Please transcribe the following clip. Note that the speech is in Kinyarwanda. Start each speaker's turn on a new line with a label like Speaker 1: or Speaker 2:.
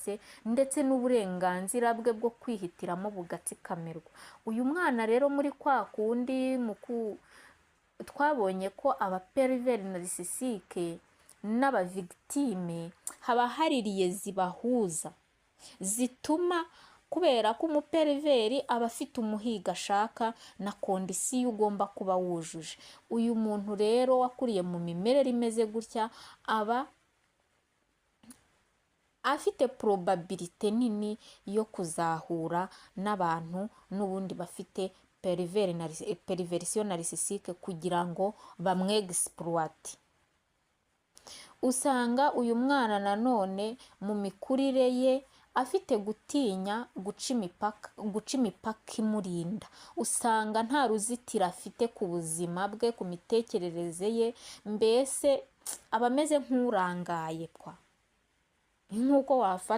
Speaker 1: bwose ndetse n'uburenganzira bwe bwo kwihitiramo bugatsikamirwa. Uyu mwana rero muri kwa kundi twabonye ko abaperiveri narisisike n'abavigitime haba haririye zibahuza, zituma kubera ko umuperiveri aba afite umuhigo ashaka na kondisiyo ugomba kuba wujuje. Uyu muntu rero wakuriye mu mimerere imeze gutya aba afite probabilite nini yo kuzahura n'abantu n'ubundi bafite periverisiyo narisisike kugira ngo bamwegisipuruwate. Usanga uyu mwana nanone mu mikurire ye afite gutinya guca imipaka imurinda. Usanga nta ruzitiro afite ku buzima bwe, ku mitekerereze ye, mbese aba ameze nk'urangaye kwa. Nk'uko wafata